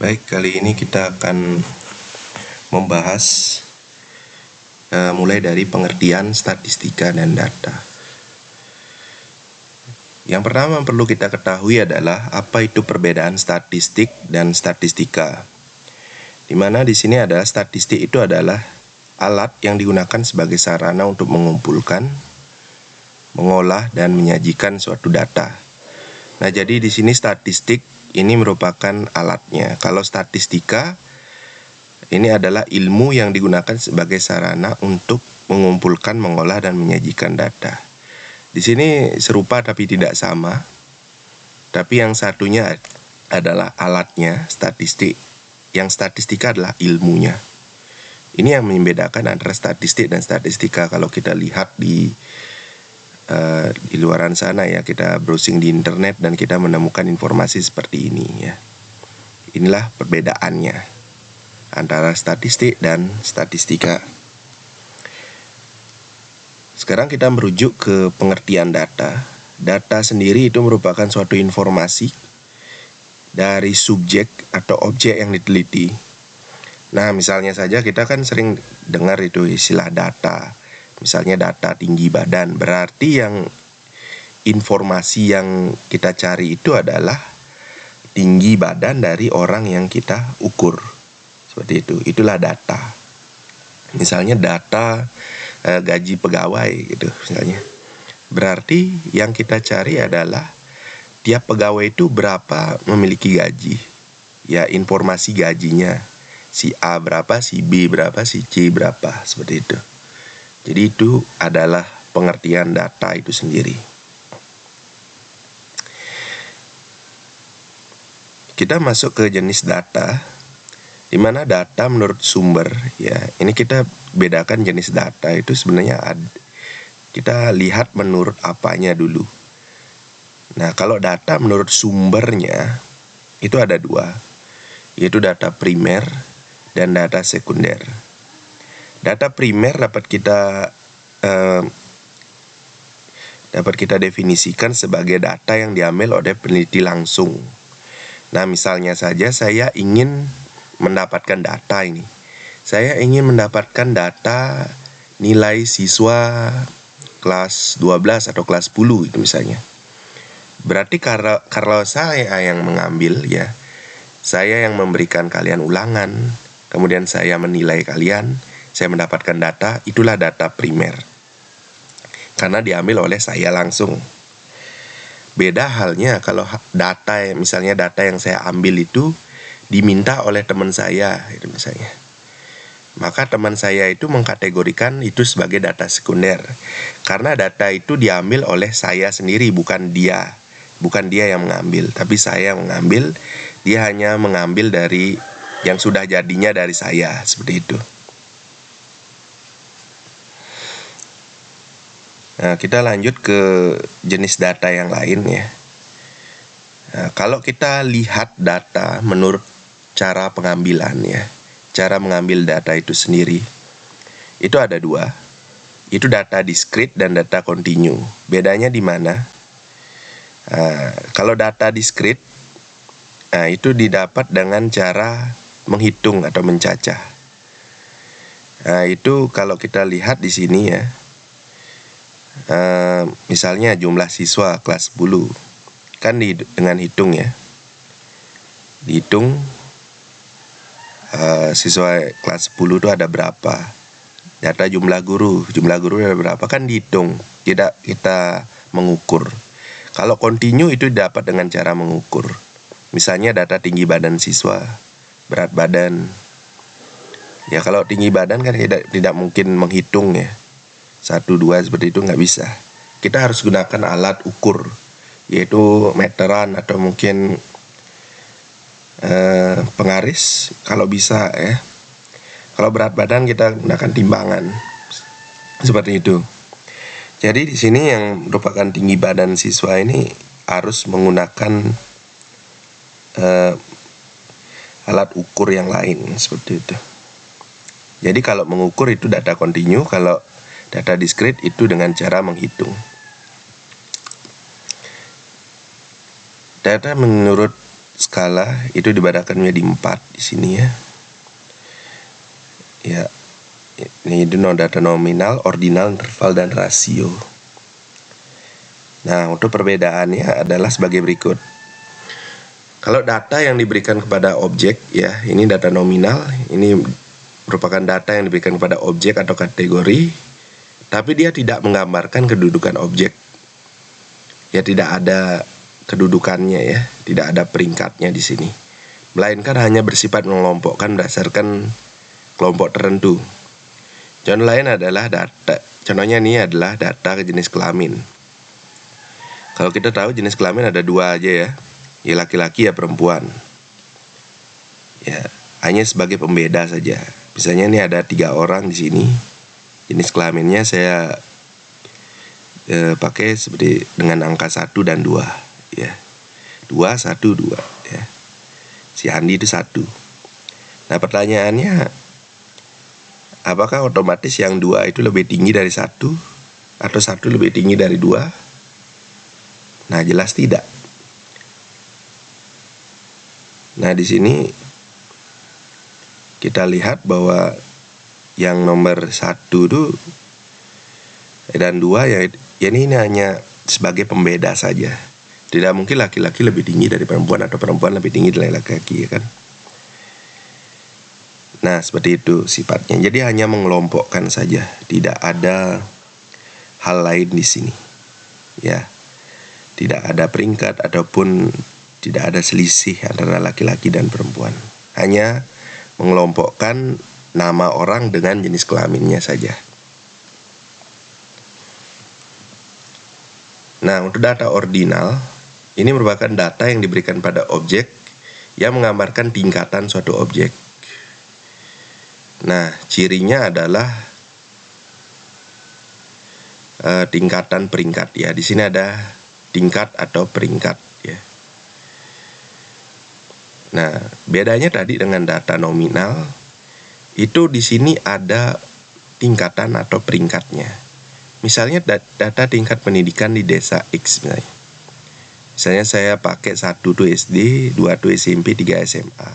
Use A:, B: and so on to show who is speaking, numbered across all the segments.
A: Baik, kali ini kita akan membahas mulai dari pengertian statistika dan data. Yang pertama perlu kita ketahui adalah apa itu perbedaan statistik dan statistika. Di mana di sini adalah statistik itu adalah alat yang digunakan sebagai sarana untuk mengumpulkan, mengolah dan menyajikan suatu data. Nah, jadi di sini statistik ini merupakan alatnya. Kalau statistika ini adalah ilmu yang digunakan sebagai sarana untuk mengumpulkan, mengolah dan menyajikan data. Di sini serupa tapi tidak sama. Tapi yang satunya adalah alatnya, statistik. Yang statistika adalah ilmunya. Ini yang membedakan antara statistik dan statistika. Kalau kita lihat di luaran sana ya, kita browsing di internet dan kita menemukan informasi seperti ini ya. Inilah perbedaannya antara statistik dan statistika. Sekarang kita merujuk ke pengertian data. Data sendiri itu merupakan suatu informasi dari subjek atau objek yang diteliti. Nah, misalnya saja kita kan sering dengar itu istilah data. Misalnya data tinggi badan, berarti yang informasi yang kita cari itu adalah tinggi badan dari orang yang kita ukur. Seperti itu, itulah data. Misalnya data gaji pegawai gitu misalnya. Berarti yang kita cari adalah tiap pegawai itu berapa memiliki gaji. Ya, informasi gajinya. Si A berapa, si B berapa, si C berapa, seperti itu. Jadi itu adalah pengertian data itu sendiri. Kita masuk ke jenis data, di mana data menurut sumber ya. Ini kita bedakan jenis data itu sebenarnya kita lihat menurut apanya dulu. Nah, kalau data menurut sumbernya itu ada dua, yaitu data primer dan data sekunder. Data primer dapat kita definisikan sebagai data yang diambil oleh peneliti langsung. Nah, misalnya saja saya ingin mendapatkan data ini. Saya ingin mendapatkan data nilai siswa kelas 12 atau kelas 10 itu misalnya. Berarti kalau saya yang mengambil ya, saya yang memberikan kalian ulangan, kemudian saya menilai kalian, saya mendapatkan data, itulah data primer. Karena diambil oleh saya langsung. Beda halnya kalau data, misalnya data yang saya ambil itu diminta oleh teman saya, itu misalnya. Maka teman saya itu mengkategorikan itu sebagai data sekunder. Karena data itu diambil oleh saya sendiri, bukan dia. Bukan dia yang mengambil, tapi saya yang mengambil. Dia hanya mengambil dari yang sudah jadinya dari saya, seperti itu. Nah, kita lanjut ke jenis data yang lain ya. Nah, kalau kita lihat data menurut cara pengambilan ya, cara mengambil data itu sendiri, itu ada dua. Itu data diskrit dan data kontinu. Bedanya di mana? Kalau data diskrit, itu didapat dengan cara menghitung atau mencacah. Nah, itu kalau kita lihat di sini ya. Misalnya jumlah siswa kelas 10 kan dengan hitung ya, dihitung siswa kelas 10 itu ada berapa, data jumlah guru ada berapa kan dihitung, tidak kita mengukur. Kalau kontinu itu dapat dengan cara mengukur, misalnya data tinggi badan siswa, berat badan ya. Kalau tinggi badan kan tidak mungkin menghitung ya, 1, 2 seperti itu nggak bisa. Kita harus gunakan alat ukur, yaitu meteran atau mungkin pengaris kalau bisa ya. Kalau berat badan kita gunakan timbangan, seperti itu. Jadi di sini yang merupakan tinggi badan siswa ini harus menggunakan alat ukur yang lain, seperti itu. Jadi kalau mengukur itu data kontinu, kalau data diskrit itu dengan cara menghitung. Data menurut skala itu dibedakan menjadi 4 di sini ya. Ya, ini data nominal, ordinal, interval, dan rasio. Nah, untuk perbedaannya adalah sebagai berikut. Kalau data yang diberikan kepada objek, ya, ini data nominal, ini merupakan data yang diberikan kepada objek atau kategori, tapi dia tidak menggambarkan kedudukan objek. Ya, tidak ada kedudukannya ya, tidak ada peringkatnya di sini. Melainkan hanya bersifat mengelompokkan berdasarkan kelompok tertentu. Contoh lain adalah contohnya ini adalah data jenis kelamin. Kalau kita tahu jenis kelamin ada 2 aja ya, ya laki-laki ya perempuan. Ya, hanya sebagai pembeda saja. Misalnya ini ada 3 orang di sini. Jenis kelaminnya saya pakai seperti dengan angka 1 dan 2 ya. 2 1 2 ya. Si Andi itu 1. Nah, pertanyaannya, apakah otomatis yang 2 itu lebih tinggi dari 1 atau 1 lebih tinggi dari 2? Nah, jelas tidak. Nah, di sini kita lihat bahwa yang nomor 1 itu dan 2 ya ini hanya sebagai pembeda saja. Tidak mungkin laki-laki lebih tinggi dari perempuan atau perempuan lebih tinggi dari laki-laki, ya kan? Nah, seperti itu sifatnya. Jadi hanya mengelompokkan saja, tidak ada hal lain di sini. Ya. Tidak ada peringkat ataupun tidak ada selisih antara laki-laki dan perempuan. Hanya mengelompokkan nama orang dengan jenis kelaminnya saja. Nah, untuk data ordinal, ini merupakan data yang diberikan pada objek yang menggambarkan tingkatan suatu objek. Nah, cirinya adalah tingkatan peringkat ya. Di sini ada tingkat atau peringkat ya. Nah, bedanya tadi dengan data nominal, itu di sini ada tingkatan atau peringkatnya. Misalnya data tingkat pendidikan di desa X misalnya. Misalnya saya pakai 1 tuh SD, 2 tuh SMP, 3 SMA.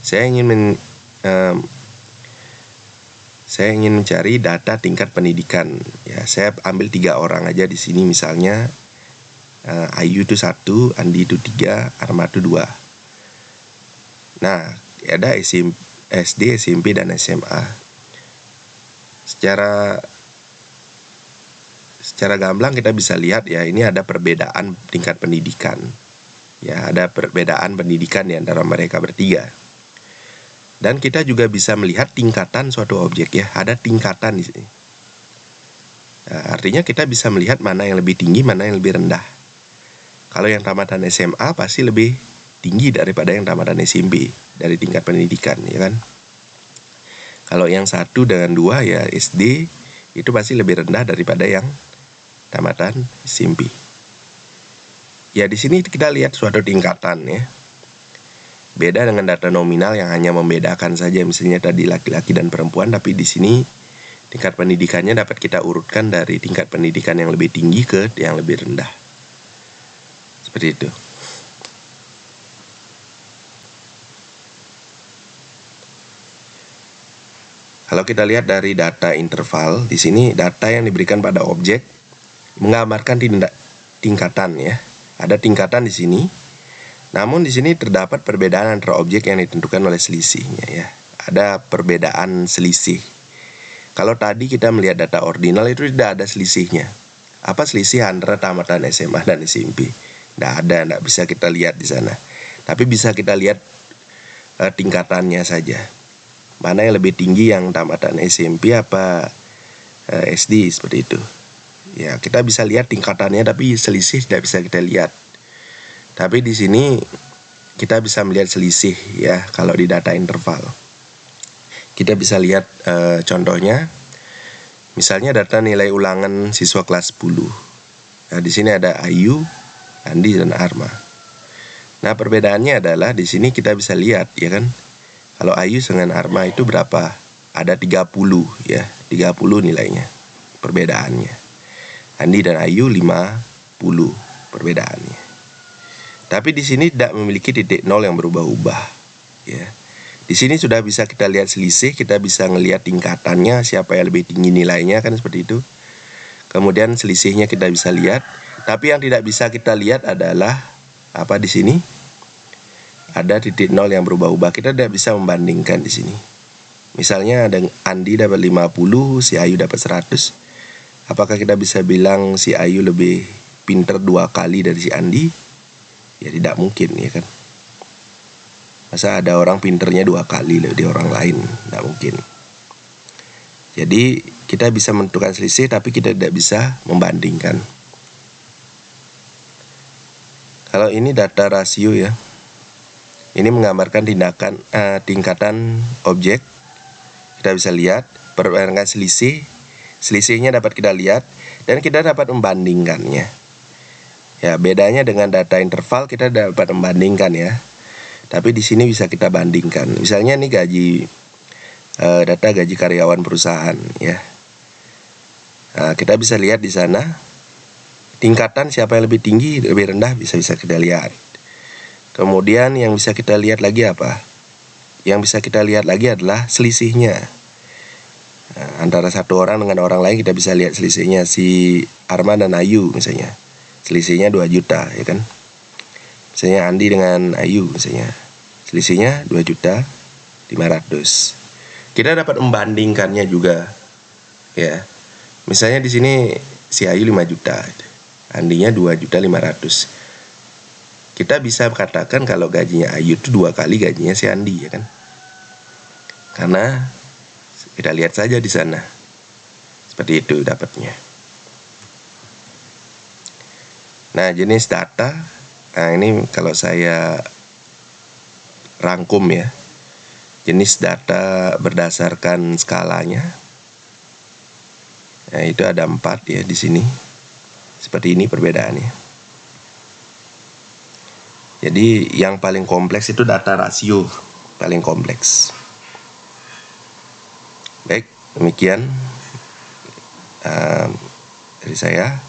A: Saya ingin mencari data tingkat pendidikan. Ya, saya ambil 3 orang aja di sini misalnya. Ayu itu 1, Andi itu 3, Arma itu 2. Nah, ada SD, SMP, dan SMA. Secara gamblang kita bisa lihat ya, ini ada perbedaan tingkat pendidikan. Ya, ada perbedaan pendidikan di antara mereka bertiga. Dan kita juga bisa melihat tingkatan suatu objek ya, ada tingkatan di sini. Nah, artinya kita bisa melihat mana yang lebih tinggi, mana yang lebih rendah. Kalau yang tamatan SMA pasti lebih tinggi daripada yang tamatan SMP dari tingkat pendidikan, ya kan? Kalau yang 1 dengan 2 ya SD itu pasti lebih rendah daripada yang tamatan SMP. Ya, di sini kita lihat suatu tingkatan ya. Beda dengan data nominal yang hanya membedakan saja misalnya tadi laki-laki dan perempuan, tapi di sini tingkat pendidikannya dapat kita urutkan dari tingkat pendidikan yang lebih tinggi ke yang lebih rendah. Seperti itu. Kalau kita lihat dari data interval, di sini data yang diberikan pada objek menggambarkan tingkatan ya. Ada tingkatan di sini. Namun di sini terdapat perbedaan antara objek yang ditentukan oleh selisihnya ya. Ada perbedaan selisih. Kalau tadi kita melihat data ordinal itu tidak ada selisihnya. Apa selisih antara tamatan SMA dan SMP? Tidak ada, tidak bisa kita lihat di sana. Tapi bisa kita lihat tingkatannya saja. Mana yang lebih tinggi, yang tamatan SMP apa SD, seperti itu. Ya, kita bisa lihat tingkatannya, tapi selisih tidak bisa kita lihat. Tapi di sini kita bisa melihat selisih ya kalau di data interval. Kita bisa lihat contohnya. Misalnya data nilai ulangan siswa kelas 10. Nah, di sini ada Ayu, Andi, dan Arma. Nah, perbedaannya adalah di sini kita bisa lihat ya kan. Kalau Ayu dengan Arma itu berapa? Ada 30 ya, 30 nilainya. Perbedaannya. Andi dan Ayu 50 perbedaannya. Tapi di sini tidak memiliki titik nol yang berubah-ubah, ya. Di sini sudah bisa kita lihat selisih, kita bisa ngelihat tingkatannya, siapa yang lebih tinggi nilainya, kan seperti itu. Kemudian selisihnya kita bisa lihat, tapi yang tidak bisa kita lihat adalah apa di sini? Ada titik nol yang berubah-ubah. Kita tidak bisa membandingkan di sini. Misalnya ada Andi dapat 50, si Ayu dapat 100. Apakah kita bisa bilang si Ayu lebih pinter 2 kali dari si Andi? Ya tidak mungkin, ya kan. Masa ada orang pinternya 2 kali dari orang lain? Tidak mungkin. Jadi kita bisa menentukan selisih, tapi kita tidak bisa membandingkan. Kalau ini data rasio, ya, ini menggambarkan tingkatan objek. Kita bisa lihat perbandingan selisih. Selisihnya dapat kita lihat dan kita dapat membandingkannya. Ya, bedanya dengan data interval kita dapat membandingkan, ya. Tapi di sini bisa kita bandingkan. Misalnya ini data gaji karyawan perusahaan, ya. Nah, kita bisa lihat di sana tingkatan siapa yang lebih tinggi, lebih rendah bisa kita lihat. Kemudian yang bisa kita lihat lagi apa? Yang bisa kita lihat lagi adalah selisihnya. Nah, antara satu orang dengan orang lain kita bisa lihat selisihnya. Si Arman dan Ayu misalnya, selisihnya 2 juta, ya kan? Misalnya Andi dengan Ayu misalnya, selisihnya 2.500.000. Kita dapat membandingkannya juga, ya. Misalnya di sini si Ayu 5 juta, Andinya 2.500.000. Kita bisa katakan kalau gajinya Ayu itu 2 kali gajinya si Andi, ya kan? Karena kita lihat saja di sana. Seperti itu dapatnya. Nah, jenis data. Nah, ini kalau saya rangkum, ya. Jenis data berdasarkan skalanya. Nah, itu ada 4, ya, di sini. Seperti ini perbedaannya. Jadi yang paling kompleks itu data rasio, paling kompleks. Baik, demikian dari saya.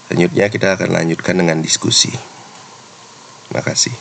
A: Selanjutnya kita akan lanjutkan dengan diskusi. Terima kasih.